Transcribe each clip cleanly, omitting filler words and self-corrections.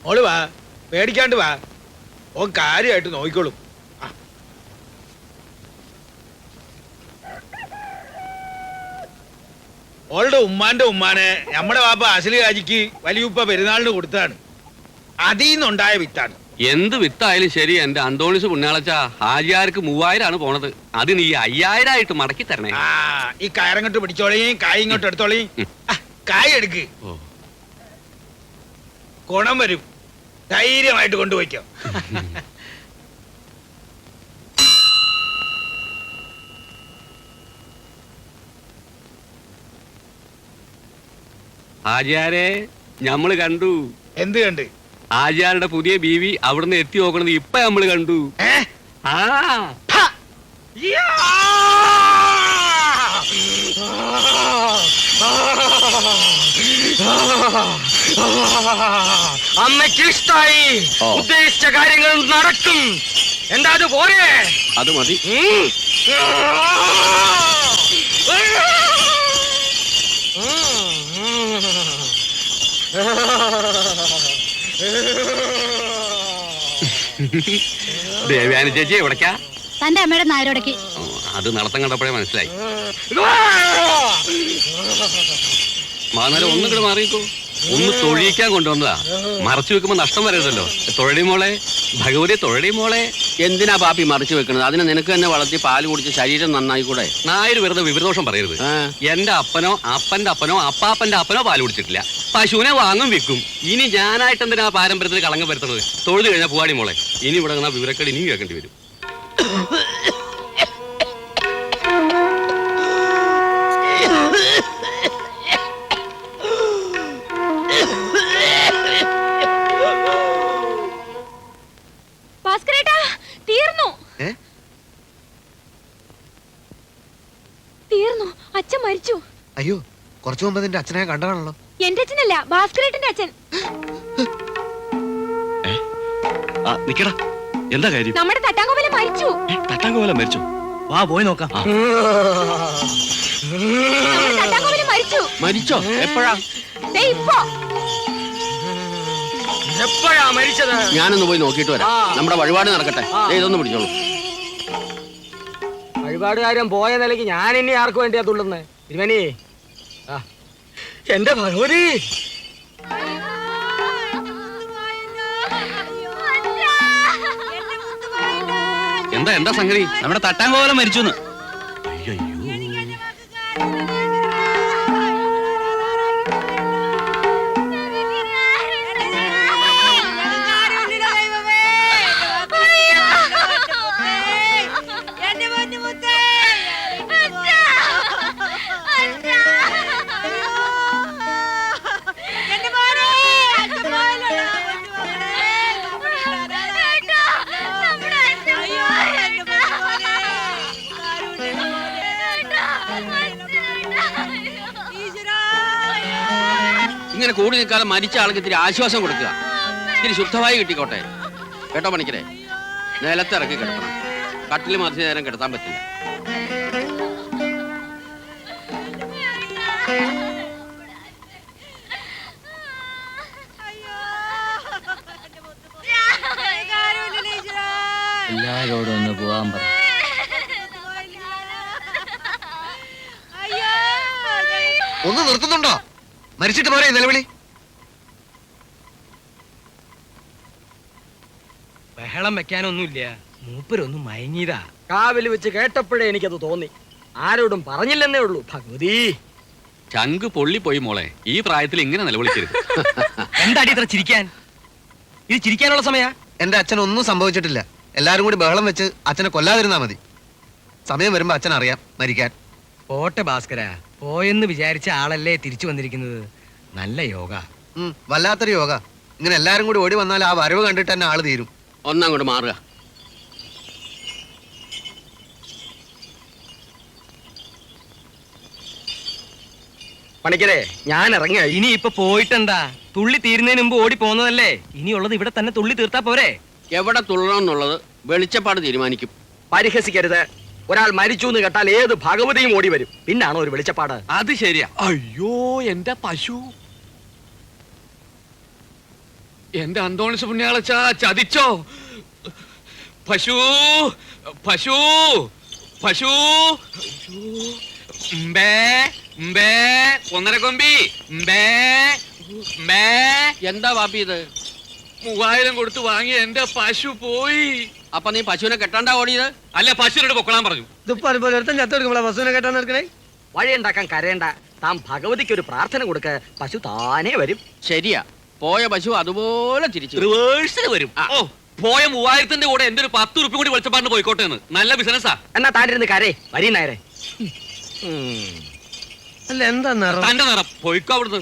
മോള് വാ, പേടിക്കാണ്ട് വാ. ഓ കാര്യമായിട്ട് നോക്കിക്കോളും. ഓളുടെ ഉമ്മാന്റെ ഉമ്മാനെ നമ്മുടെ വാപ്പ അസലി രാജിക്ക് വലിയുപ്പ പെരുന്നാളിന് കൊടുത്താണ്. അതിന്നുണ്ടായ വിത്താണ്. എന്ത് വിത്തായാലും ശരി, എന്റെ അന്തോണിസ് പുണ്യാളച്ച ഹാജിയാർക്ക് 3000 ആണ് പോണത്. അത് നീ 5000 ആയിട്ട് മടക്കി തരണേ. ഈ കയറങ്ങോട്ട് പിടിച്ചോളീം, കായ് ഇങ്ങോട്ട് എടുത്തോളീം. കായ് എടുക്ക്, ഗുണം വരും. ധൈര്യമായിട്ട് കൊണ്ടുപോയിക്കോ. ഹാജിയാരെ ഞമ്മള് കണ്ടു. എന്ത് കണ്ട്? ഹാജിയാരുടെ പുതിയ ബീവി അവിടുന്ന് എത്തി നോക്കണത് ഇപ്പൊ നമ്മള് കണ്ടു. അമ്മയ്ക്ക് ഇഷ്ടായി, ഉദ്ദേശിച്ച കാര്യങ്ങൾ നടക്കും. എന്താ അത് പോരെ? അത് മതി. ദേവയാനി ചേച്ചി എവിടേക്കാ? തന്റെ അമ്മയുടെ നായരോടേക്ക്. അത് നടത്തം കണ്ടപ്പോഴേ മനസ്സിലായി. മാന്നാലും ഒന്നും കൂടെ മാറിയിക്കോ. ഒന്ന് തൊഴിയിക്കാൻ കൊണ്ടുവന്നതാ. മറച്ചു വെക്കുമ്പോ നഷ്ടം വരരുതല്ലോ. തൊഴടി മോളെ, ഭഗവതി തൊഴടി മോളെ. എന്തിനാ പാപ്പി മറിച്ചു വെക്കുന്നത്? അതിന് നിനക്ക് തന്നെ വളർത്തി പാല് കുടിച്ച് ശരീരം നന്നായിക്കൂടെ? നായര് വെറുതെ വിവരദോഷം പറയരുത്. എന്റെ അപ്പനോ അപ്പന്റെ അപ്പനോ അപ്പാപ്പന്റെ അപ്പനോ പാല് കുടിച്ചിട്ടില്ല. പശുവിനെ വാങ്ങും വിൽക്കും. ഇനി ഞാനായിട്ട് എന്തിനാ പാരമ്പര്യത്തിന് കളങ്കം വരുത്തുന്നത്? തൊഴുതു കഴിഞ്ഞാൽ പോവാടി മോളെ. ഇനി ഇവിടെ നിന്നാ വിവരക്കേട് ഇനിയും കേൾക്കേണ്ടി വരും. അച്ഛൻ മരിച്ചു. അയ്യോ, കുറച്ചു മുമ്പ് നിന്റെ അച്ഛനെ കണ്ടതാണല്ലോ. എന്റെ അച്ഛനല്ല, ഭാസ്കരേട്ടന്റെ അച്ഛൻ. നിക്കടാ, എന്താ കാര്യം? നമ്മുടെ തട്ടാങ്കോവല മരിച്ചു. തട്ടാങ്കോവല മരിച്ചു? വാ പോയി നോക്കാം. തട്ടാങ്കോവല മരിച്ചു. മരിച്ചോ? എപ്പോഴാ? എപ്പോഴാ മരിച്ചത്? ഞാനൊന്ന് പോയി നോക്കിയിട്ട് വരാം. നമ്മുടെ വഴിപാട് നടക്കട്ടെ. ഇതൊന്ന് പിടിച്ചോളൂ. വഴിപാടുകാരൻ പോയ നിലയ്ക്ക് ഞാൻ ഇനി ആർക്ക് വേണ്ടിയാ തുള്ളുന്നേ? തിരുമേനി, എന്റെ ഭഗവതി, എന്താ എന്താ സംഗതി? നമ്മുടെ തട്ടാങ്കോവല മരിച്ചു. ഇങ്ങനെ കൂടി നിൽക്കാതെ മരിച്ച ആൾക്ക് ഇത്തിരി ആശ്വാസം കൊടുക്കുക. ഇത്തിരി ശുദ്ധമായി കിട്ടിക്കോട്ടെ കേട്ടോ പണിക്കരെ. നിലത്തിറക്കി കിടക്കണം. കട്ടിൽ മറിച്ച് നേരം കിടത്താൻ പറ്റില്ല. എല്ലാരോടും ഒന്ന് പോവാൻ പറ. ഒന്ന് നിർത്തുന്നുണ്ടോ? മരിച്ചിട്ട് പോരെ നിലവിളി. ബഹളം വെക്കാനൊന്നുമില്ല, മൂപ്പരൊന്നും മയങ്ങിയതാ. കാവില് വെച്ച് കേട്ടപ്പോഴേ എനിക്കത് തോന്നി. ആരോടും പറഞ്ഞില്ലെന്നേ ഉള്ളൂ. ഭഗവതി, ചങ്ക് പൊള്ളിപ്പോയി മോളെ. ഈ പ്രായത്തിൽ ഇങ്ങനെ നിലവിളിക്കരുത്. എന്താടി ഇത്ര ചിരിക്കാൻ? ഇത് ചിരിക്കാനുള്ള സമയ? എന്റെ അച്ഛൻ ഒന്നും സംഭവിച്ചിട്ടില്ല. എല്ലാരും കൂടി ബഹളം വെച്ച് അച്ഛനെ കൊല്ലാതിരുന്നാ മതി. സമയം വരുമ്പോ അച്ഛൻ അറിയാം മരിക്കാൻ. പോട്ടെ ഭാസ്കര, പോയെന്ന് വിചാരിച്ച ആളല്ലേ തിരിച്ചു വന്നിരിക്കുന്നത്. നല്ല യോഗ. വല്ലാത്തൊരു യോഗ. ഇങ്ങനെ എല്ലാരും കൂടി ഓടി വന്നാൽ ആ വരവ് കണ്ടിട്ട് തന്നെ ആള് തീരും. ഒന്നങ്ങോട്ട് മാറുക. പണിക്കരെ, ഞാൻ ഇറങ്ങിയ. ഇനി ഇപ്പൊ പോയിട്ടെന്താ? തുള്ളി തീരുന്നതിന് മുമ്പ് ഓടി പോകുന്നതല്ലേ. ഇനിയുള്ളത് ഇവിടെ തന്നെ തുള്ളി തീർത്താ പോരെ? എവിടെ തുള്ളണമെന്നുള്ളത് വെളിച്ചപ്പാട് തീരുമാനിക്കും. പരിഹസിക്കരുത്. ഒരാൾ മരിച്ചു എന്ന് കേട്ടാൽ ഏത് ഭഗവതിയും ഓടി വരും. പിന്നാണോ ഒരു വെളിച്ചപ്പാട്? അത് ശരിയാ. അയ്യോ, എന്റെ പശു. എന്റെ അന്തോണിസ് പുണ്യാളച്ച ചതിച്ചോ? പശു പശു പശു മ്പേ മ്പേ ഒന്നരക്കൊമ്പി മ്പേ മ്പേ. എന്താ വാപ്പി ഇത്? 3000 കൊടുത്ത് വാങ്ങി എന്റെ പശു പോയി. അപ്പൊ നീ പശുവിനെ കെട്ടാണ്ടാ ഓടിയത്? അല്ല, പശുവിനോട് പൊക്കളാൻ പറഞ്ഞു. ഇതിപ്പോ അതുപോലെ ഒരുത്തൻ ചത്തെടുക്കുമ്പോളാ ബസ്സുവിനെ കേട്ടാൻ നിൽക്കണേ. വഴിയുണ്ടാക്കാൻ കരയണ്ട, താൻ ഭഗവതിക്ക് ഒരു പ്രാർത്ഥന കൊടുക്ക, പശു താനേ വരും. ശരിയാ, പോയ പശു അതുപോലെ തിരിച്ചു വരും. റിവേഴ്സിൽ വരും. ഓ, പോയ 3000ന്റെ കൂടെ എന്റെ ഒരു 10 ഉറുപ്പിക കൂടി വെളിച്ചപ്പാടിന് പോയിക്കോട്ടെ എന്ന്. നല്ല ബിസിനസ്സാ. എന്നാ താനിരുന്ന് കരേ വരീ നേരെ. അല്ല എന്താ നിറം? തന്റെ നിറം പോയിക്കോ അവിടുന്ന്.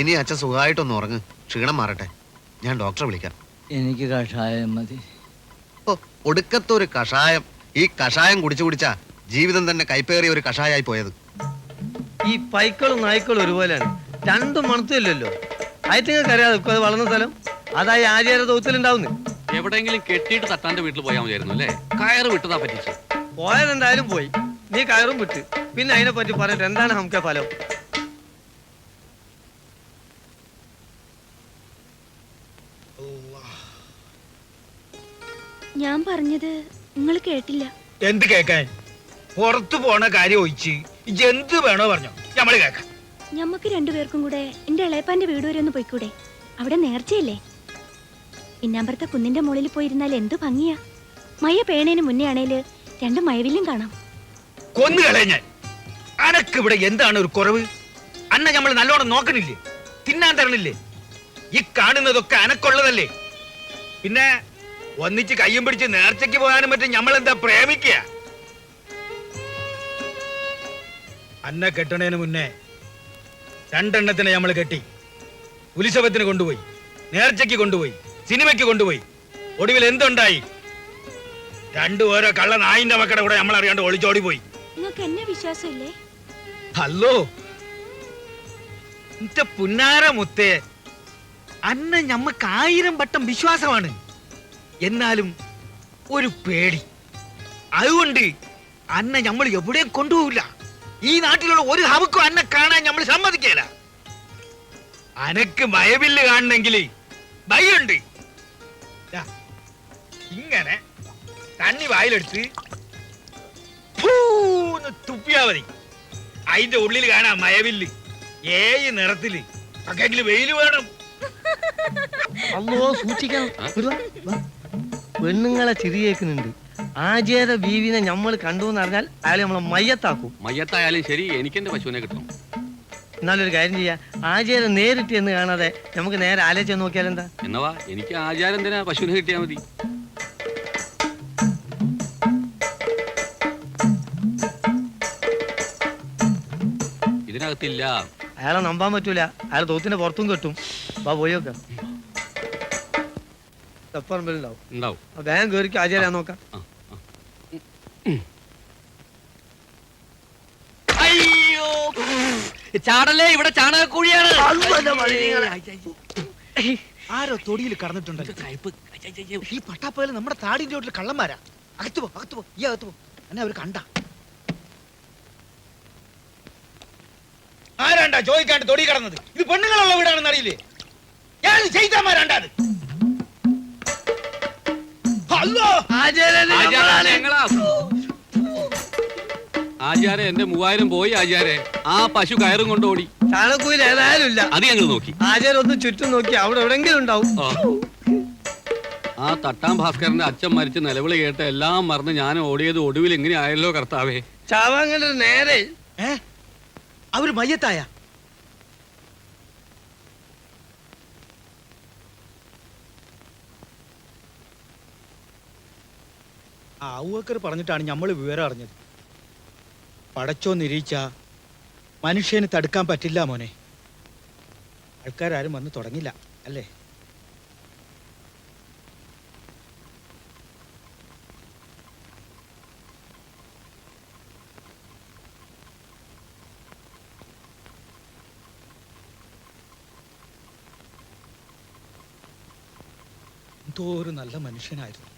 ഇനി അച്ഛൻ സുഖമായിട്ടൊന്ന് ഉറങ്ങ്, ക്ഷീണം മാറട്ടെ. ഞാൻ ഡോക്ടറെ വിളിക്കാം. എനിക്ക് കഷായം മതി. ഓ, ഒടുക്കത്തൊരു കഷായം. ഈ കഷായം കുടിച്ചു കുടിച്ചാ ജീവിതം തന്നെ കൈപ്പേറിയ ഒരു കഷായായി പോയത്. ഈ പൈക്കളും നായ്ക്കളും ഒരുപോലെയാണ്, രണ്ടും മണത്തില്ലല്ലോ. അയറ്റിങ്ങൾക്ക് അറിയാതെ അത് വളർന്ന സ്ഥലം അതായി ആചാര ദൗത്യത്തിലുണ്ടാവുന്നു. എവിടെയെങ്കിലും കെട്ടിയിട്ട് തട്ടാന്റെ വീട്ടിൽ പോയാൽ മതിയായിരുന്നു അല്ലേ? കയറ് വിട്ടതാ പറ്റിച്ചു. പോയതെന്തായാലും പോയി, നീ കയറും വിട്ട്. പിന്നെ അതിനെ പറ്റി പറഞ്ഞിട്ട് എന്താണ് നമുക്ക് ഫലം? ഞാൻ പറഞ്ഞത് നിങ്ങൾ കേട്ടില്ല. എന്ത് കേക്കാൻ? പുറത്തു പോണ കാര്യം ഒഴിച്ച് എന്ത് വേണോ പറഞ്ഞോ, നമ്മള് കേക്കാം. ഞമ്മക്ക് രണ്ടുപേർക്കും കൂടെ എന്റെ ഇളയപ്പാന്റെ വീട് വരെ ഒന്ന് പോയിക്കൂടെ? അവിടെ നേർച്ചയില്ലേ? പിന്നാമ്പറത്തെ കുന്നിന്റെ മുകളിൽ പോയിരുന്നാൽ എന്തു ഭംഗിയാ. മഴ പേണേന് മുന്നേ ആണേല് 2 മഴവില്ലും കാണാം. കൊന്നുകളെ ഞാൻ. അനക്ക് ഇവിടെ എന്താണ് ഒരു കുറവ്? അന്ന നമ്മൾ നല്ലോണം നോക്കണില്ലേ? തിന്നാൻ തരണില്ലേ? ഈ കാണുന്നതൊക്കെ അനക്കുള്ളതല്ലേ? പിന്നെ ഒന്നിച്ച് കയ്യും പിടിച്ച് നേർച്ചയ്ക്ക് പോകാനും പറ്റും. നമ്മളെന്താ പ്രേമിക്കുക? അന്ന കെട്ടണേന് മുന്നേ 2 എണ്ണത്തിനെ നമ്മൾ കെട്ടി. ഉത്സവത്തിന് കൊണ്ടുപോയി, നേർച്ചയ്ക്ക് കൊണ്ടുപോയി, സിനിമയ്ക്ക് കൊണ്ടുപോയി. ഒടുവിൽ എന്തുണ്ടായി? 2 ഓരോ കള്ള നായിന്റെ മക്കളുടെ കൂടെ നമ്മൾ അറിയാണ്ട് ഒളിച്ചോടി പോയി. നിങ്ങൾക്ക് എന്നെ വിശ്വാസമില്ലേ? ഹലോ പുന്നാര മുത്തേ, അന്ന ഞമ്മക്ക് 1000 വട്ടം വിശ്വാസമാണ്. എന്നാലും ഒരു പേടി. അതുകൊണ്ട് അന്ന നമ്മൾ എവിടെയും കൊണ്ടുപോകില്ല. ഈ നാട്ടിലുള്ള ഒരു ഹവക്കും അന്നെ കാണാൻ നമ്മൾ സമ്മതിക്കല. അനക്ക് മയവില്ല് കാണണമെങ്കിൽ ഭയുണ്ട്. ഇങ്ങനെ തണ്ണി വായിലെടുത്ത് തുപ്പിയാ മതി. അതിന്റെ ഉള്ളിൽ കാണാം മയവില്ല്, 7 നിറത്തില്. പക്കെങ്കില് വെയില് വേണം. അല്ലോ സൂക്ഷിക്കണം. പെണ്ണുങ്ങളെ ചിരിയേക്കുന്നുണ്ട്. ആചാര ബീവിനെ നമ്മൾ കണ്ടു എന്ന് അറിഞ്ഞാൽ അയാൾ നമ്മളെ മയ്യത്താക്കും. മയ്യത്തായാലും ശരി, എനിക്ക് എന്റെ പശുവിനെ കിട്ടണം. എന്നാലൊരു കാര്യം ചെയ്യാം, ആചാരം നേരിട്ട് എന്ന് കാണാതെ നമുക്ക് നേരെ ആലോചിച്ച് നോക്കിയാൽ എന്താ? എന്നവാ, എനിക്ക് ആചാരം എന്തിനാ? പശുവിനെ കിട്ടിയാ മതി. ഇതിനകത്തില്ല. അയാളെ നമ്പാൻ പറ്റൂല, അയാൾ തോത്തിന്റെ പുറത്തും കെട്ടും. വാ പോയി നോക്കാം. ഉണ്ടാവും. ഉണ്ടാവും. വേഗം കയറിക്ക് ആചാരം നോക്കാം. അയ്യോ, ചാടല്ലേ, ഇവിടെ ചാണകക്കുഴിയാണ്. ആരോ തൊടിയിൽ കടന്നിട്ടുണ്ടല്ലോ. ഈ പട്ടാപ്പകല് നമ്മുടെ താടിന്റെ വീട്ടിൽ കള്ളന്മാരാ. അകത്ത് പോ, അകത്ത് പോ, ഈ അകത്ത് പോ. എന്നെ അവർ കണ്ട ആരാണ്ടാ ചോദിക്കാണ്ട് തൊടി കടന്നത്? ഇത് പെണ്ണുങ്ങളുള്ള വീടാണെന്ന് അറിയില്ലേ? ഞാൻ ചെയ്താമാരാണ്ടാ അത്. ആചാരെ, എന്റെ 3000 പോയി ആചാരെ. ആ പശു കയറും കൊണ്ടോടി. ചാണകൂയിൽ ഏതായാലും ഇല്ല. അത് ഞങ്ങൾ നോക്കി. ആചാരം ഒന്ന് ചുറ്റും നോക്കി, അവിടെ എവിടെങ്കിലും ഉണ്ടാവും. ആ തട്ടാം ഭാസ്കരന്റെ അച്ഛൻ മരിച്ച് നിലവിളി കേട്ട് എല്ലാം മറന്ന് ഞാൻ ഓടിയത് ഒടുവിൽ എങ്ങനെ ആയല്ലോ കർത്താവേ. ചാവാങ്ങന്റെ നേരെ അവര് മയ്യത്തായ? ഔവക്കർ പറഞ്ഞിട്ടാണ് നമ്മൾ വിവരം അറിഞ്ഞത്. പടച്ചോ നിരീച്ച മനുഷ്യന് തടുക്കാൻ പറ്റില്ല മോനെ. ആൾക്കാരും വന്ന് തുടങ്ങില്ല അല്ലേ? എന്തോ ഒരു നല്ല മനുഷ്യനായിരുന്നു.